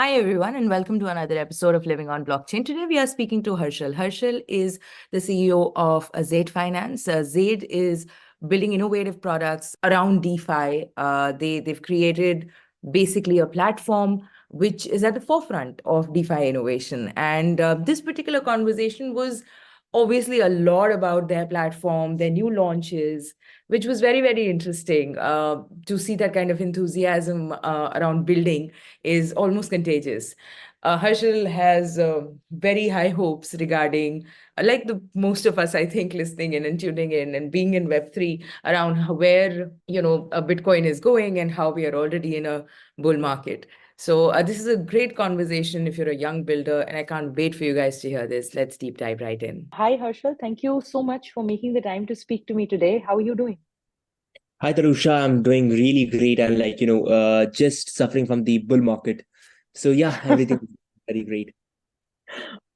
Hi, everyone, and welcome to another episode of Living on Blockchain. Today, we are speaking to Harshal. Harshal is the CEO of Xade Finance. Xade is building innovative products around DeFi. They've created basically a platform which is at the forefront of DeFi innovation. And this particular conversation was obviously a lot about their platform, their new launches, which was very, very interesting to see that kind of enthusiasm around building is almost contagious. Harshal has very high hopes regarding, like the most of us, I think, listening in and tuning in and being in Web3 around where Bitcoin is going and how we are already in a bull market. So this is a great conversation if you're a young builder, and I can't wait for you guys to hear this. Let's deep dive right in. Hi, Harshal. Thank you so much for making the time to speak to me today. How are you doing? Hi, Tarusha. I'm doing really great and just suffering from the bull market. So yeah, everything is very great.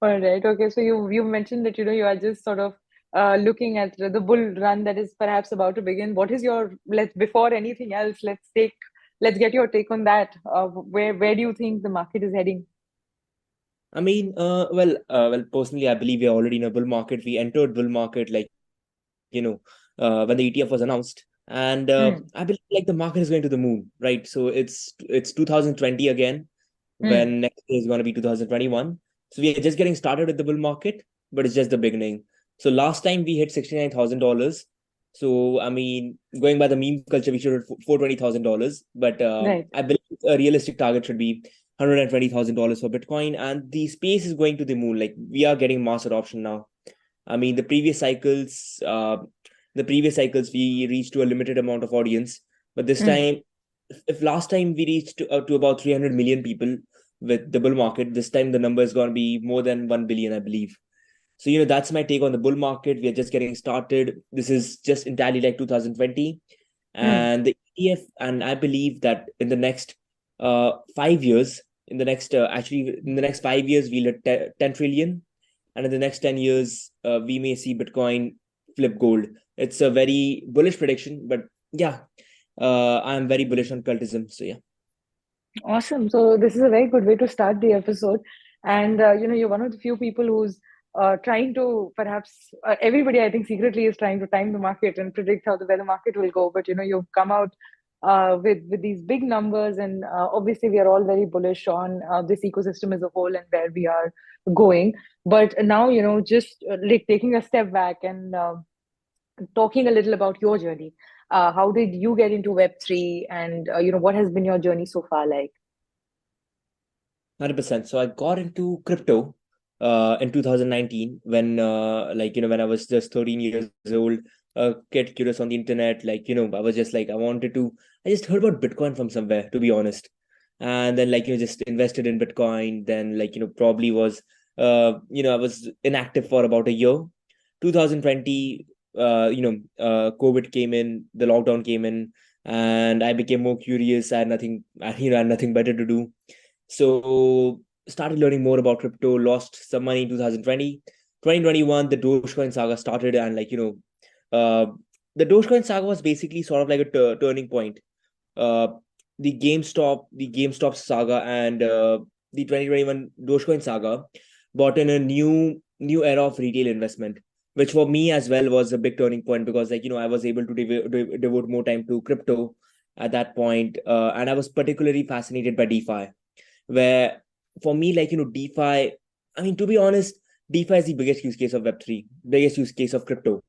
All right. Okay. So you mentioned that you are just sort of looking at the bull run that is perhaps about to begin. What is your let's before anything else, let's get your take on that. Where do you think the market is heading? Personally, I believe we're already in a bull market. We entered bull market when the ETF was announced, and Hmm. I believe like the market is going to the moon, right? So it's 2020 again, Hmm. when next year is going to be 2021. So we are just getting started with the bull market, but it's just the beginning. So last time we hit $69,000. So I mean, going by the meme culture, we should hit $420,000. But Right. I believe a realistic target should be $120,000 for Bitcoin, and the space is going to the moon. Like we are getting mass adoption now. I mean, the previous cycles we reached to a limited amount of audience, but this Hmm. time, if last time we reached to about 300 million people with the bull market, this time the number is going to be more than 1 billion, I believe. So that's my take on the bull market. We are just getting started. This is just entirely like 2020, Hmm. and the ETF. And I believe that in the next 5 years, in the next 5 years, we'll hit 10 trillion, and in the next 10 years, we may see Bitcoin flip gold. It's a very bullish prediction, but yeah, I'm very bullish on cultism. So yeah. Awesome. So this is a very good way to start the episode. And you're one of the few people who's trying to perhaps everybody I think secretly is trying to time the market and predict where the market will go. But you've come out with these big numbers, and obviously we are all very bullish on this ecosystem as a whole and where we are going. But now just like taking a step back and talking a little about your journey. How did you get into Web3, and what has been your journey so far like? 100%. So I got into crypto in 2019 when when I was just 13 years old, get curious on the internet. I was just like I just heard about Bitcoin from somewhere, to be honest. And then just invested in Bitcoin. Then probably was I was inactive for about a year. 2020, COVID came in, the lockdown came in, and I became more curious. I had nothing, I had nothing better to do. So started learning more about crypto, lost some money in 2020. 2021, the Dogecoin saga started, and the Dogecoin saga was basically sort of like a turning point. Uh, the GameStop saga and the 2021 Dogecoin saga brought in a new era of retail investment, which for me as well was a big turning point, because I was able to devote more time to crypto at that point, and I was particularly fascinated by DeFi, where for me, DeFi, I mean, to be honest, DeFi is the biggest use case of Web3, biggest use case of crypto.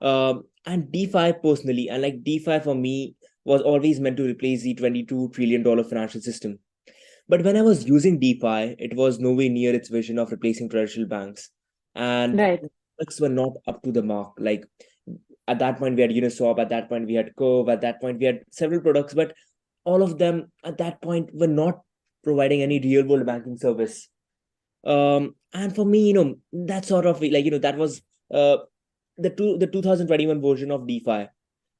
And DeFi personally, and like DeFi for me was always meant to replace the $22 trillion financial system. But when I was using DeFi, it was nowhere near its vision of replacing traditional banks. And Right. products were not up to the mark. Like at that point, we had Uniswap, at that point, we had Curve, at that point, we had several products, but all of them at that point were not providing any real world banking service. And for me, that sort of that was uh, the 2021 version of DeFi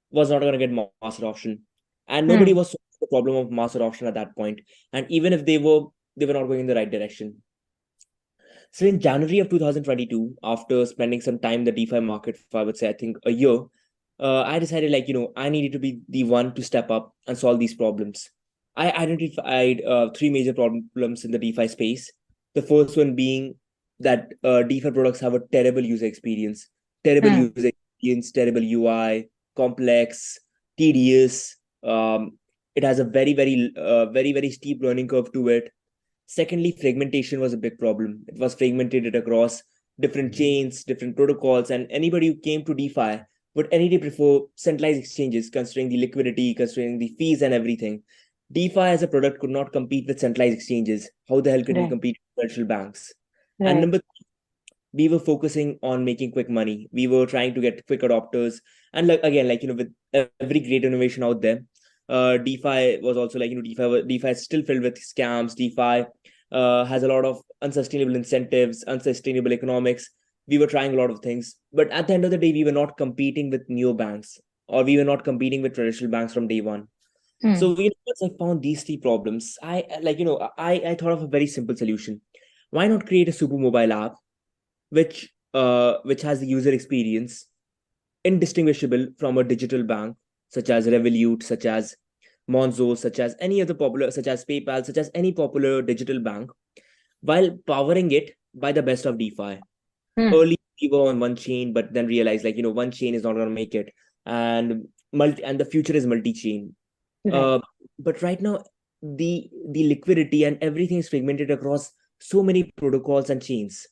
was not going to get mass adoption, and nobody Hmm. was solving the problem of mass adoption at that point. And even if they were not going in the right direction. So in January of 2022, after spending some time in the DeFi market for, I would say, I think a year, I decided I needed to be the one to step up and solve these problems. I identified three major problems in the DeFi space. The first one being that DeFi products have a terrible user experience, Hmm. terrible UI, complex, tedious. It has a very steep learning curve to it. Secondly, fragmentation was a big problem. It was fragmented across different chains, different protocols, and anybody who came to DeFi would any day prefer centralized exchanges, considering the liquidity, considering the fees and everything. DeFi as a product could not compete with centralized exchanges. How the hell can we Right. compete with central banks? And Right. number we were focusing on making quick money. We were trying to get quick adopters. And like again, like with every great innovation out there, DeFi was also like DeFi is still filled with scams. DeFi has a lot of unsustainable incentives, unsustainable economics. We were trying a lot of things, but at the end of the day, we were not competing with neobanks, or we were not competing with traditional banks from day one. Hmm. So once I found these three problems, I thought of a very simple solution. Why not create a super mobile app which has the user experience indistinguishable from a digital bank such as Revolut, such as Monzo, such as any other popular, such as PayPal, such as any popular digital bank, while powering it by the best of DeFi. Hmm. Early we were on one chain, but then realized one chain is not going to make it, and the future is multi-chain. Right. Uh, but right now, the liquidity and everything is fragmented across so many protocols and chains.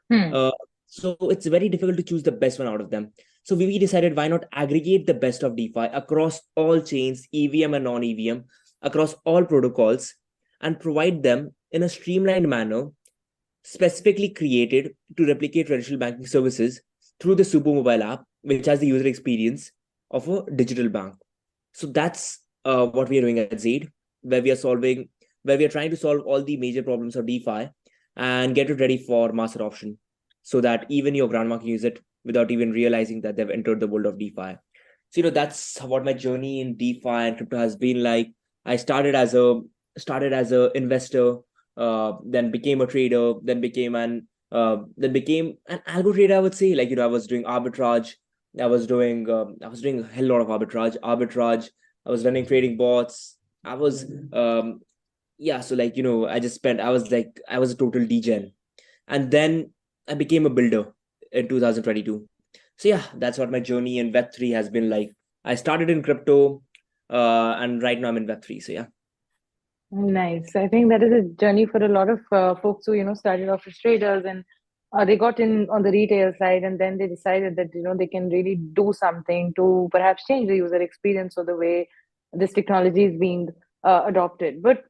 Hmm. Uh, so it's very difficult to choose the best one out of them. So we decided why not aggregate the best of DeFi across all chains, EVM and non-EVM, across all protocols, and provide them in a streamlined manner, specifically created to replicate traditional banking services through the super mobile app, which has the user experience of a digital bank. So that's what we are doing at Xade, where we are solving, where we are trying to solve all the major problems of DeFi and get it ready for mass adoption, so that even your grandma can use it without even realizing that they've entered the world of DeFi. So that's what my journey in DeFi and crypto has been like. I started as a investor, then became a trader, then became an algo trader. I would say, I was doing arbitrage. I was doing a hell lot of arbitrage. I was running trading bots. I was yeah. So I was a total degen, and then I became a builder in 2022. So yeah, that's what my journey in Web3 has been like. I started in crypto, and right now I'm in Web3. So yeah. Nice. I think that is a journey for a lot of folks who, started off as traders and they got in on the retail side and then they decided that, they can really do something to perhaps change the user experience or the way this technology is being adopted. But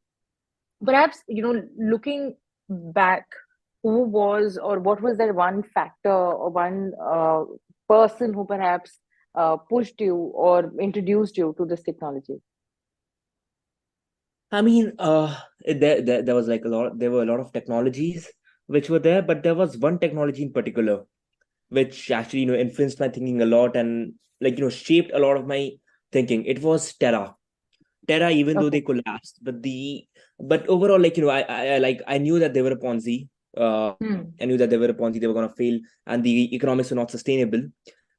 perhaps, looking back, who was or what was that one factor or one person who perhaps pushed you or introduced you to this technology? I mean, there was like a lot. There were a lot of technologies which were there, but there was one technology in particular which actually influenced my thinking a lot and shaped a lot of my thinking. It was Terra, even though Okay. they collapsed, but overall, I knew that they were a Ponzi. Hmm. I knew that they were a Ponzi. They were gonna fail, and the economics were not sustainable.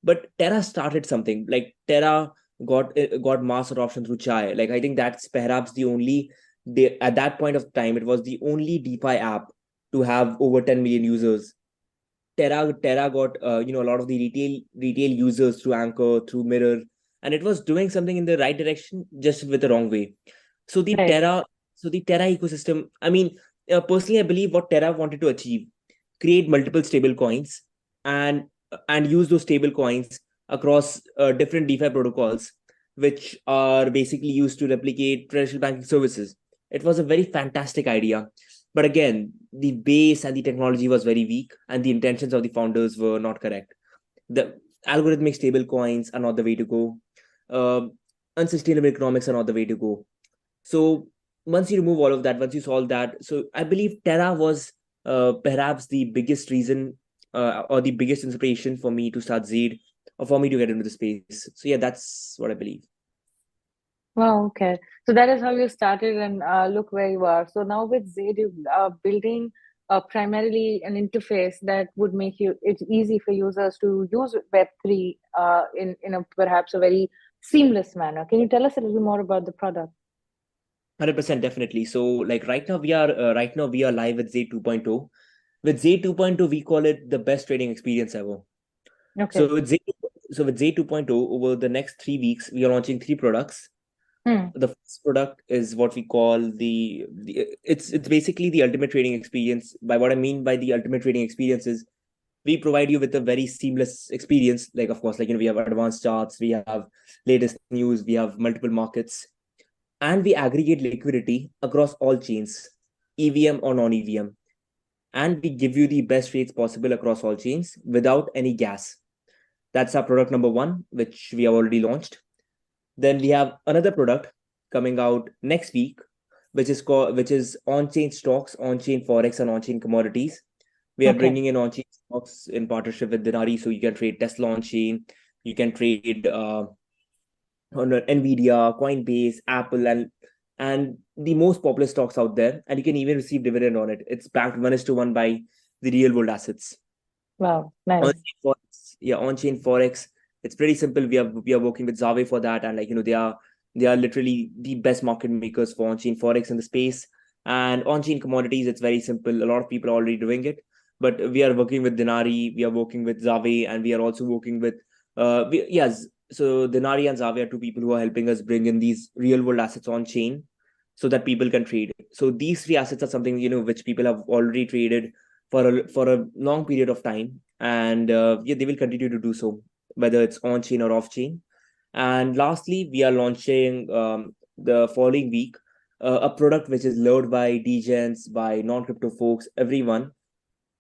But Terra started something. Like Terra got mass adoption through Chai. Like I think that's perhaps the only. At that point of time, it was the only DeFi app to have over 10 million users. Terra got a lot of the retail users through Anchor, through Mirror, and it was doing something in the right direction, just with the wrong way. So Right. the Terra ecosystem. I mean, personally, I believe what Terra wanted to achieve: create multiple stable coins and use those stable coins across different DeFi protocols, which are basically used to replicate traditional banking services. It was a very fantastic idea, but again, the base and the technology was very weak, and the intentions of the founders were not correct. The algorithmic stable coins are not the way to go. Um Unsustainable economics are not the way to go. So once you remove all of that, once you solve that, so I believe Terra was perhaps the biggest reason or the biggest inspiration for me to start Zed or for me to get into the space. So yeah, that's what I believe. Wow, okay. So that is how you started, and look where you are. So now with Zaid, you are building primarily an interface that would make it easy for users to use Web3 in a perhaps a very seamless manner. Can you tell us a little more about the product? 100% definitely. So like right now we are live with Z 2.0. With Z 2.0, we call it the best trading experience ever. Okay. So with Z 2.0, over the next 3 weeks, we are launching three products. Hmm. The first product is what we call it's basically the ultimate trading experience. By what I mean by the ultimate trading experience is we provide you with a very seamless experience. Like, of course, like, we have advanced charts, we have latest news, we have multiple markets, and we aggregate liquidity across all chains, EVM or non-EVM, and we give you the best rates possible across all chains without any gas. That's our product number one, which we have already launched. Then we have another product coming out next week, which is on-chain stocks, on-chain forex, and on-chain commodities. We are Okay. bringing in on-chain stocks in partnership with Denari, so you can trade Tesla on-chain, you can trade on Nvidia, Coinbase, Apple, and the most popular stocks out there, and you can even receive dividend on it. It's backed 1:1 by the real world assets. Wow. Nice. On-chain forex, yeah, on-chain forex. It's pretty simple. We are working with Xade for that, and they are literally the best market makers for on-chain forex in the space. And on-chain commodities, it's very simple. A lot of people are already doing it, but we are working with Denari, we are working with Xade, and we are also working with yes. So Denari and Xave are two people who are helping us bring in these real world assets on chain so that people can trade. So these three assets are something which people have already traded for a long period of time, and yeah, they will continue to do so, whether it's on chain or off chain. And lastly, we are launching the following week a product which is loved by degens, by non-crypto folks, everyone.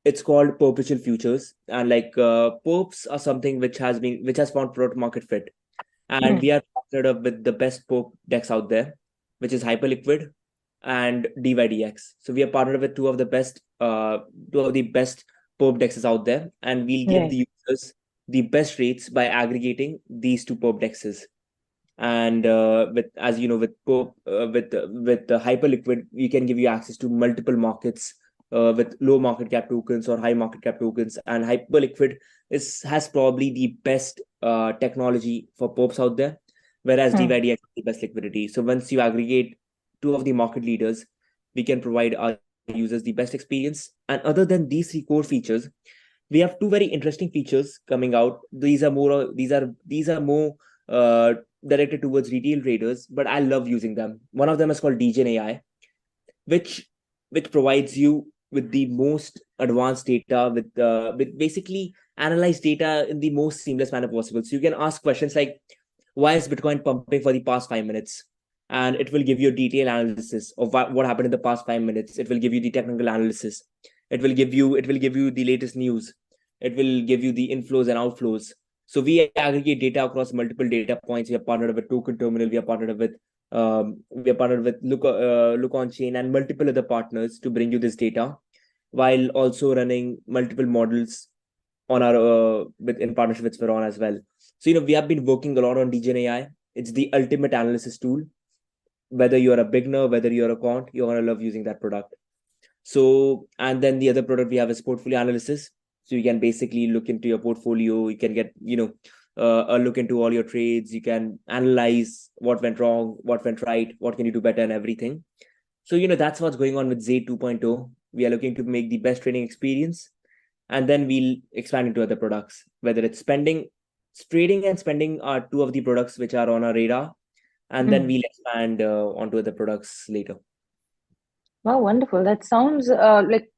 It's called perpetual futures, and like perps are something which has found product market fit, and Hmm. we are partnered up with the best perp decks out there, which is Hyperliquid and DYDX. So we are partnered with two of the best perp dexes out there, and we'll give Right. the users the best rates by aggregating these two perp dexes. And with, as you know, with Hyperliquid, we can give you access to multiple markets with low market cap tokens or high market cap tokens. And Hyperliquid has probably the best technology for perps out there, whereas Hmm. DYDX has the best liquidity. So once you aggregate two of the market leaders, we can provide our users the best experience. And other than these three core features, we have two very interesting features coming out. These are more uh, directed towards retail traders, but I love using them. One of them is called DGen AI, which provides you with the most advanced data, with basically analyzed data in the most seamless manner possible. So you can ask questions like, why is Bitcoin pumping for the past 5 minutes? And it will give you a detailed analysis of what happened in the past 5 minutes. It will give you the technical analysis. It will give you the latest news. It will give you the inflows and outflows. So we aggregate data across multiple data points. We are partnered with Token Terminal. We are partnered with Look on Chain and multiple other partners to bring you this data, while also running multiple models on our in partnership with Veron as well. So we have been working a lot on DGen AI. It's the ultimate analysis tool. Whether you're a beginner, whether you're a quant, you're gonna love using that product. So, and then the other product we have is portfolio analysis. So you can basically look into your portfolio. You can get a look into all your trades. You can analyze what went wrong, what went right, what can you do better, and everything. So that's what's going on with Z 2.0. We are looking to make the best trading experience, and then we'll expand into other products. Whether it's trading and spending are two of the products which are on our radar, and then Hmm. we'll expand onto other products later. Wow, wonderful. That sounds like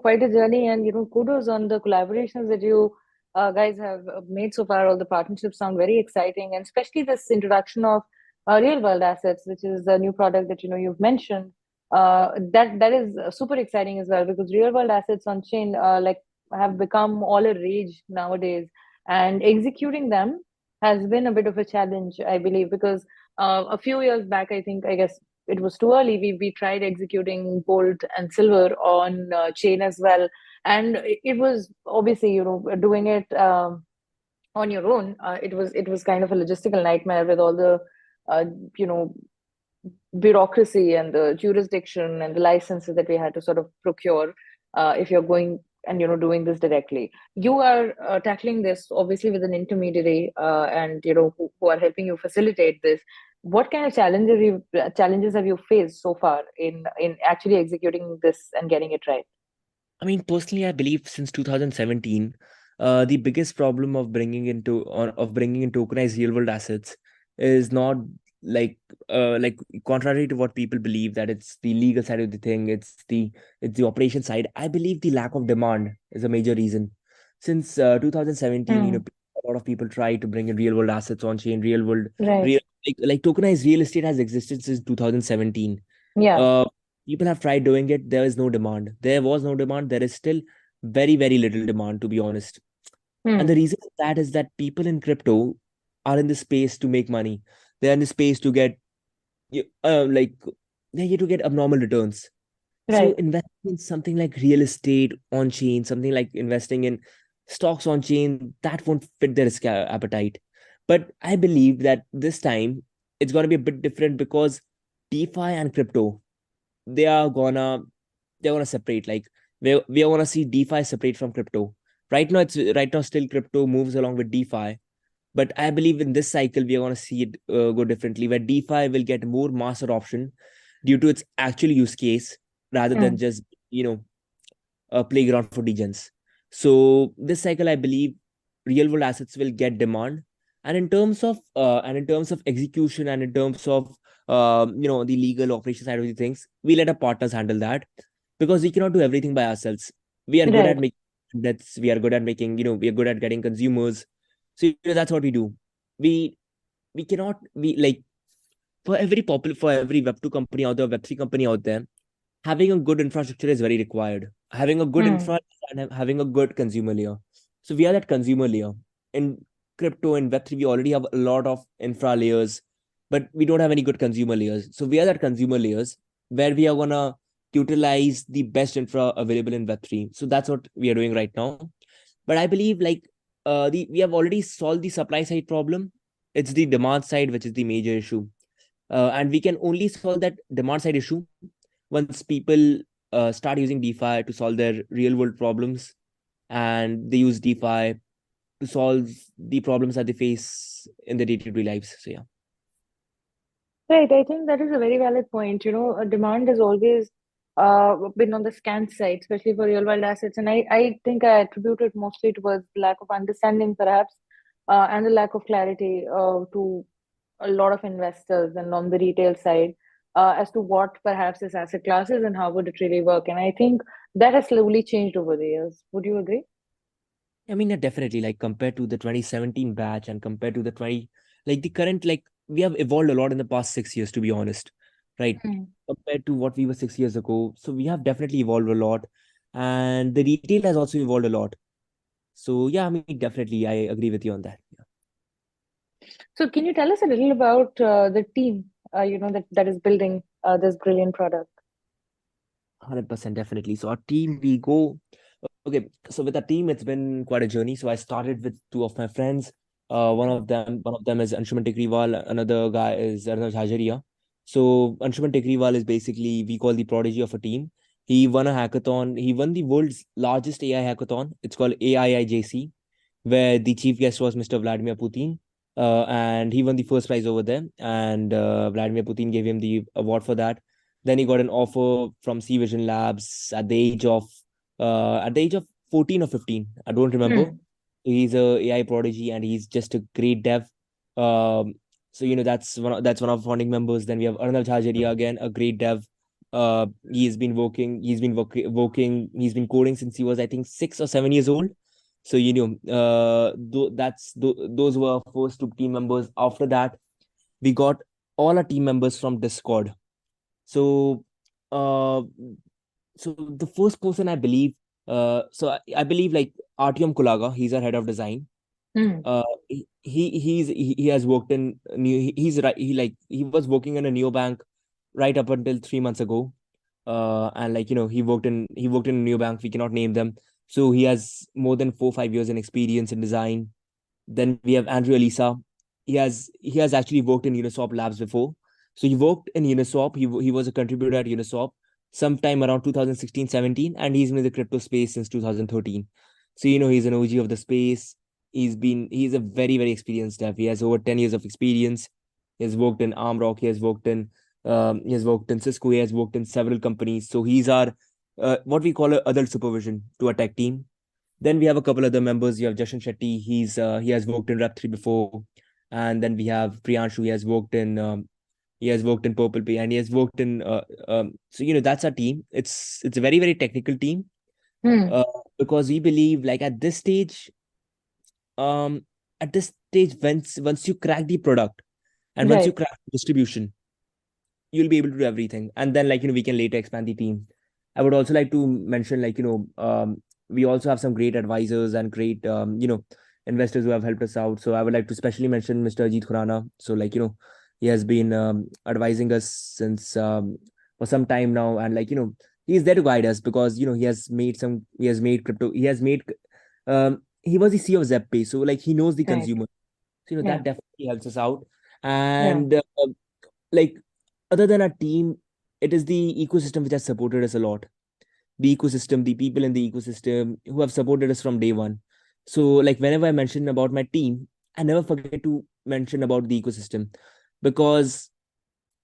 quite a journey, and kudos on the collaborations that you guys have made so far. All the partnerships sound very exciting, and especially this introduction of real world assets, which is a new product that you've mentioned. That is super exciting as well, because real world assets on chain like have become all a rage nowadays, and executing them has been a bit of a challenge, I believe, because a few years back, I guess it was too early. We tried executing gold and silver on chain as well, and it was obviously doing it on your own. It was kind of a logistical nightmare with all the uh, you know bureaucracy and the jurisdiction and the licenses that we had to sort of procure if you're going and doing this directly. You are tackling this obviously with an intermediary and who are helping you facilitate this. what kind of challenges have you faced so far in actually executing this and getting it right? I mean, personally, I believe since 2017, the biggest problem of bringing in tokenized real world assets is not like like contrary to what people believe that it's the legal side of the thing, it's the operation side. I believe the lack of demand is a major reason. Since 2017, Hmm. a lot of people try to bring in real world assets on chain, Right. real like tokenized real estate has existed since 2017. Yeah. uh, People have tried doing it. There is no demand. There was no demand. There is still very, very little demand, to be honest. And the Hmm. reason for that is that people in crypto are in the space to make money. They're in the space to get like they're here to get abnormal returns. So Right. investing in something like real estate on chain, something like investing in stocks on chain, that won't fit their risk appetite. But I believe that this time it's going to be a bit different because DeFi and crypto, they are gonna they're gonna separate. Like we are gonna see DeFi separate from crypto. Right now still crypto moves along with DeFi, but I believe in this cycle we are gonna see it go differently, where DeFi will get more mass adoption due to its actual use case rather than Hmm. just a playground for degens. So this cycle, I believe, real world assets will get demand, and in terms of execution, and in terms of the legal operation side of the things, we let our partners handle that because we cannot do everything by ourselves. We are good at Right. making that's we are good at making we are good at getting consumers. So that's what we do. We cannot we like for every Web2 company out there, Web3 company out there, having a good infrastructure is very required. Having a good Hmm. infra and having a good consumer layer. So we are that consumer layer. In crypto and Web3, we already have a lot of infra layers, but we don't have any good consumer layers. So we are that consumer layers where we are gonna utilize the best infra available in Web3. So that's what we are doing right now. But I believe the we have already solved the supply side problem. It's the demand side which is the major issue. And we can only solve that demand side issue once people start using DeFi to solve their real world problems, and they use DeFi to solve the problems that they face in their day-to-day lives. So yeah. Right, I think that is a very valid point. Demand has always been on the scan side, especially for real world assets. And I think I attribute it mostly towards lack of understanding, perhaps, and the lack of clarity to a lot of investors and on the retail side as to what perhaps this asset class is and how would it really work. And I think that has slowly changed over the years. Would you agree? I mean, yeah, definitely. Like compared to the 2017 batch and compared to the 20, like the current, like we have evolved a lot in the past 6 years, to be honest, right? Hmm. Compared to what we were 6 years ago. So we have definitely evolved a lot. And the retail has also evolved a lot. So yeah, I mean, definitely, I agree with you on that. So, can you tell us a little about the team, that is building this brilliant product? 100% definitely. So our team, we go. Okay, so with our team, it's been quite a journey. So I started with two of my friends. One of them is Anshuman Tikriwal. Another guy is Arnav Jhajaria. So Anshuman Tikriwal is basically, we call the prodigy of a team. He won a hackathon. He won the world's largest AI hackathon. It's called AIIJC, where the chief guest was Mr. Vladimir Putin. And he won the first prize over there. And Vladimir Putin gave him the award for that. Then he got an offer from C Vision Labs at the age of 14 or 15. I don't remember. Hmm. He's a AI prodigy and he's just a great dev. So that's one of founding members. Then we have Arnav Jhajaria, again, a great dev. He's been coding since he was, I think, 6 or 7 years old. So those were our first two team members. After that, we got all our team members from Discord. So uh so the first person, I believe, I believe, like, Artyom Kulaga, he's our head of design. Hmm. He has worked in new he's right he was working in a neobank right up until 3 months ago. And he worked in a neobank, we cannot name them. So he has more than 4 5 years in experience in design. Then we have Andrew Elisa. He has actually worked in Uniswap Labs before. So he worked in Uniswap. He was a contributor at Uniswap sometime around 2016-17, and he's been in the crypto space since 2013. So he's an OG of the space. He's a very, very experienced dev. He has over 10 years of experience. He has worked in Armrock. He has worked in Cisco. He has worked in several companies. So he's our what we call a adult supervision to our tech team. Then we have a couple other members. You have Jashan Shetty. He has worked in Rep3 before, and then we have Priyanshu. He has worked in Purple Pay, and he has worked in so that's our team. It's a very very technical team, Hmm. uh, because we believe like um at this stage, once you crack the product and once you Right. crack distribution, you'll be able to do everything, and then we can later expand the team. I would also like to mention we also have some great advisors and great investors who have helped us out. So I would like to specially mention Mr. Ajit Khurana. So he has been advising us since for some time now, and he's there to guide us, because he has made crypto, he was the CEO of ZepPay, so he knows the Right. consumer. So Yeah. that definitely helps us out. Yeah. And like other than our team, it is the ecosystem which has supported us a lot. The ecosystem, the people in the ecosystem who have supported us from day one. So whenever I mention about my team, I never forget to mention about the ecosystem, because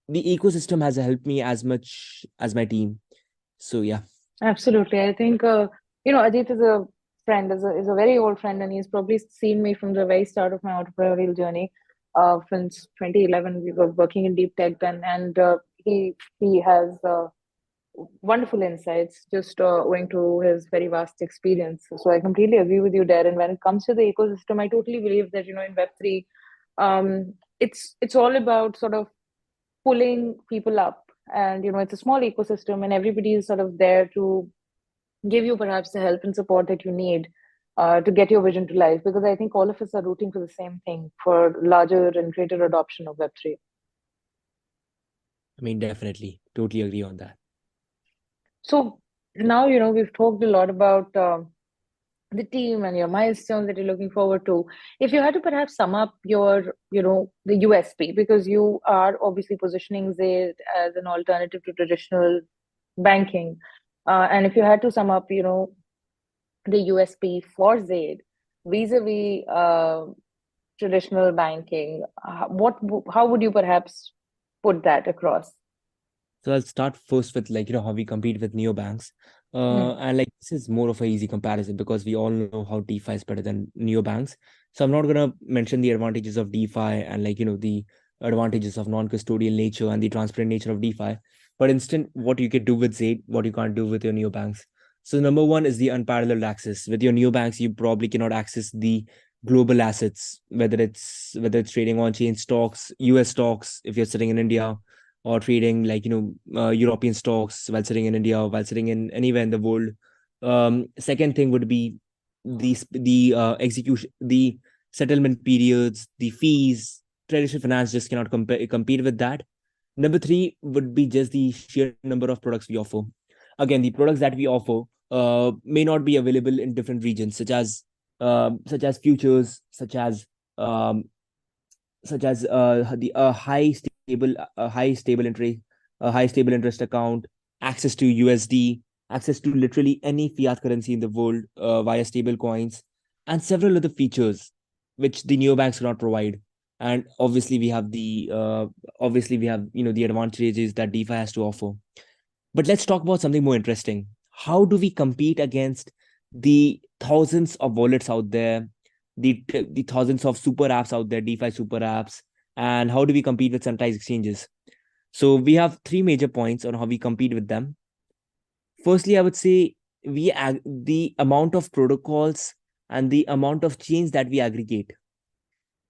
the ecosystem has helped me as much as my team. So yeah. Absolutely. I think Ajit is a friend, is a very old friend, and he's probably seen me from the very start of my entrepreneurial journey. Since 2011, we were working in deep tech then, and he has wonderful insights just owing to his very vast experience. So I completely agree with you there. And when it comes to the ecosystem, I totally believe that in Web3, it's all about sort of pulling people up, and it's a small ecosystem, and everybody is sort of there to give you perhaps the help and support that you need to get your vision to life, because I think all of us are rooting for the same thing, for larger and greater adoption of Web3. I mean, definitely totally agree on that. So now we've talked a lot about the team and your milestones that you're looking forward to. If you had to perhaps sum up your the USP, because you are obviously positioning it as an alternative to traditional banking, and if you had to sum up the USP for Zaid vis-a-vis traditional banking, how would you perhaps put that across? So I'll start first with how we compete with neobanks. Mm, And this is more of a easy comparison, because we all know how DeFi is better than neobanks. So I'm not gonna mention the advantages of DeFi and the advantages of non-custodial nature and the transparent nature of DeFi. But instead, what you can do with Zaid, what you can't do with your neobanks. So number one is the unparalleled access. With your neobanks, you probably cannot access the global assets, whether it's trading on chain stocks, US stocks, if you're sitting in India, or trading European stocks while sitting in India, or while sitting in anywhere in the world. Second thing would be the execution, the settlement periods, the fees. Traditional finance just cannot compete with that. Number three would be just the sheer number of products we offer. Again, the products that we offer may not be available in different regions, such as futures, um, such as the high stable interest account, access to USD, access to literally any fiat currency in the world via stable coins, and several other features which the neobanks cannot provide. And obviously we have the advantages that DeFi has to offer. But let's talk about something more interesting. How do we compete against the thousands of wallets out there, the thousands of super apps out there, DeFi super apps, and how do we compete with centralized exchanges? So we have three major points on how we compete with them. Firstly, I would say the amount of protocols and the amount of chains that we aggregate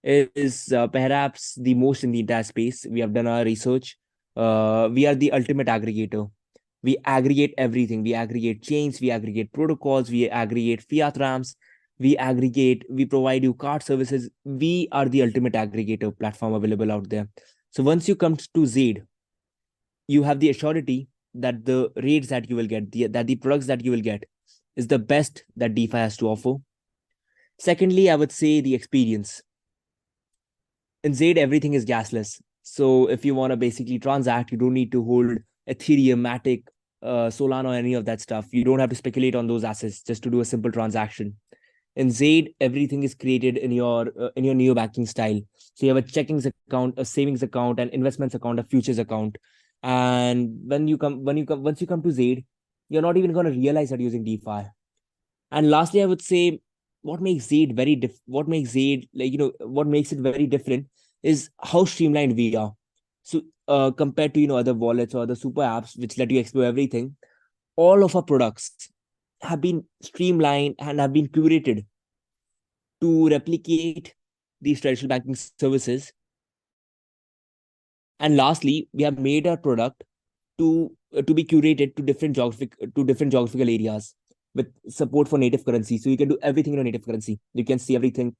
is perhaps the most in the entire space. We have done our research. We are the ultimate aggregator. We aggregate everything. We aggregate chains, we aggregate protocols, we aggregate fiat ramps, we provide you card services. We are the ultimate aggregator platform available out there. So once you come to Zaid, you have the assurity that the rates that you will get, that the products that you will get is the best that DeFi has to offer. Secondly, I would say the experience. In Zaid, everything is gasless. So if you want to basically transact, you don't need to hold Ethereum, Matic, Solana, any of that stuff. You don't have to speculate on those assets just to do a simple transaction. In Zaid, everything is created in your neo banking style. So you have a checkings account, a savings account, an investments account, a futures account. And once you come to Zaid, you're not even going to realize that you're using DeFi. And lastly, I would say what makes Zaid what makes it very different is how streamlined we are. So compared to other wallets or other super apps which let you explore everything, all of our products have been streamlined and have been curated to replicate these traditional banking services. And lastly, we have made our product to be curated to different geographical areas with support for native currency. So you can do everything in your native currency. You can see everything